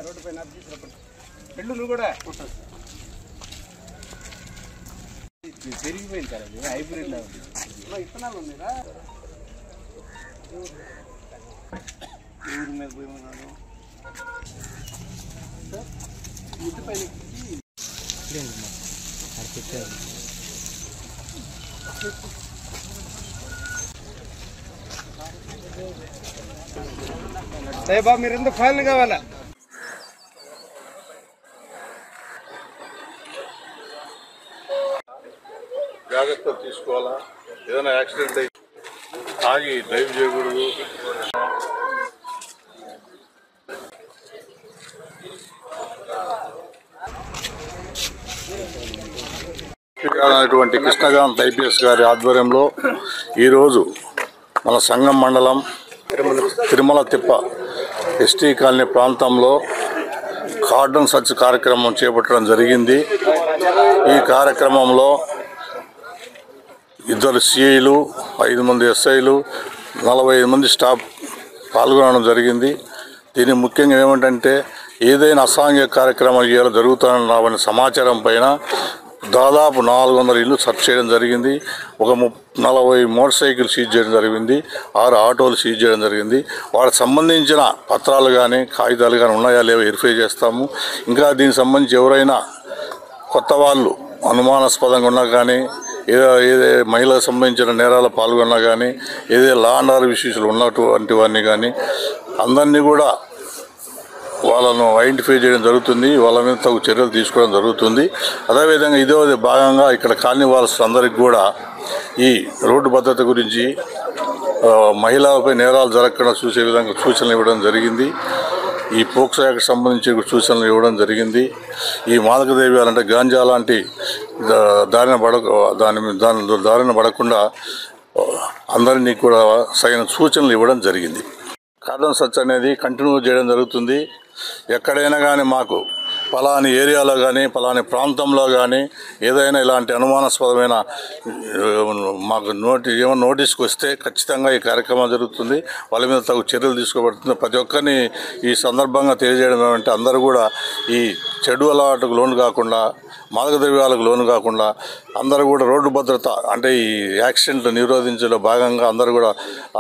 Road పైన పెళ్ళు నువ్వు కూడా పెరిగిపోయింది సార్ అది హైబ్రిడ్ లా ఉంది ఇత్తనాలు ఉన్నాయిరా ఊరి మీద పోయి ఉన్నాను ఇంటి పైన బాబు మీరు ఎందుకు ఫైల్ కావాలా జాగ్రత్తలు తీసుకోవాలా ఏదైనా యాక్సిడెంట్ అయి ఆగి డ్రైవ్ చేయకూడదు అనేటువంటి కృష్ణకాంత్ ఐపీఎస్ గారి ఆధ్వర్యంలో ఈరోజు మన సంగం మండలం తిరుమల తిప్ప ఎస్టీ కాలనీ ప్రాంతంలో కార్డన్ సర్చ్ కార్యక్రమం చేపట్టడం జరిగింది. ఈ కార్యక్రమంలో 2 సిఐలు 5 మంది ఎస్ఐలు 45 మంది స్టాఫ్ పాల్గొనడం జరిగింది. దీని ముఖ్యంగా ఏమిటంటే ఏదైనా అసాంఘిక కార్యక్రమం ఇవాళ జరుగుతున్న సమాచారం పైన దాదాపు 400 ఇళ్ళు సర్చ్ చేయడం జరిగింది. ఒక 40 మోటార్ సైకిల్ సీజ్ చేయడం జరిగింది. 6 ఆటోలు సీజ్ చేయడం జరిగింది. వాటికి సంబంధించిన పత్రాలు కానీ కాగితాలు కానీ ఉన్నాయా లేవో వెరిఫై చేస్తాము. ఇంకా దీనికి సంబంధించి ఎవరైనా కొత్త వాళ్ళు అనుమానాస్పదంగా ఉన్నా కానీ ఏదే మహిళలకు సంబంధించిన నేరాలు పాల్గొన్నా కానీ ఏదే లా అండ్ ఆర్డర్ ఇష్యూస్లు ఉన్నటువంటి వారిని కానీ అందరినీ కూడా వాళ్ళను ఐడెంటిఫై చేయడం జరుగుతుంది. వాళ్ళ మీద తగు చర్యలు తీసుకోవడం జరుగుతుంది. అదేవిధంగా ఇదే భాగంగా ఇక్కడ కాలనీ వాళ్ళందరికీ కూడా ఈ రోడ్డు భద్రత గురించి మహిళలపై నేరాలు జరగకుండా చూసే విధంగా సూచనలు ఇవ్వడం జరిగింది. ఈ పోక్సో యాక్ట్కి సంబంధించి సూచనలు ఇవ్వడం జరిగింది. ఈ మాదక ద్రవ్యాలంటే గాంజా లాంటి దారిన పడకుండా అందరినీ కూడా సరైన సూచనలు ఇవ్వడం జరిగింది. కార్డన్ సర్చ్ అనేది కంటిన్యూ చేయడం జరుగుతుంది. ఎక్కడైనా కానీ మాకు పలాని ఏరియాలో కానీ పలాని ప్రాంతంలో కానీ ఏదైనా ఇలాంటి అనుమానాస్పదమైన మాకు ఏమైనా నోటీస్కి వస్తే ఖచ్చితంగా ఈ కార్యక్రమం జరుగుతుంది. వాళ్ళ మీద తగు చర్యలు తీసుకోబడుతుంది. ప్రతి ఒక్కరిని ఈ సందర్భంగా తెలియజేయడం ఏమంటే అందరూ కూడా ఈ చెడు అలవాటుకు లోను కాకుండా మాదక ద్రవ్యాలకు లోను కాకుండా అందరూ కూడా రోడ్డు భద్రత అంటే ఈ యాక్సిడెంట్లు నిరోధించడంలో భాగంగా అందరూ కూడా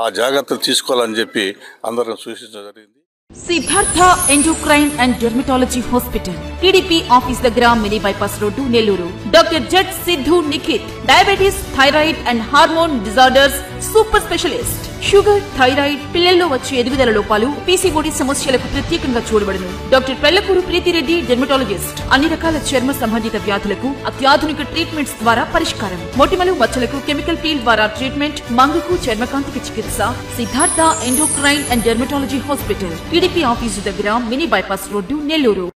ఆ జాగ్రత్తలు తీసుకోవాలని చెప్పి అందరూ సూచించడం జరిగింది. Siddhartha endocrine and dermatology hospital TDP office దగ్గర mini bypass road Nellore. Doctor జట్ Siddhu Nikhit diabetes thyroid and hormone disorders super specialist. Sugar thyroid పిల్లల్లో వచ్చే ఎదుగుదల లోపాలు పీసీఓడి సమస్యలకు ప్రత్యేకంగా చూడబడును. డాక్టర్ పెళ్లకూరు ప్రీతిరెడ్డి డెర్మటాలజిస్ట్ అన్ని రకాల చర్మ సంబంధిత వ్యాధులకు అత్యాధునిక ట్రీట్మెంట్స్ ద్వారా పరిష్కారం. మొటిమలు మచ్చలకు కెమికల్ పీల్ ద్వారా ట్రీట్మెంట్. మంగుకు చర్మకాంతికి చికిత్స. Siddhartha endocrine and dermatology hospital TDP office దగ్గర మినీ బైపాస్ రోడ్డు నెల్లూరు.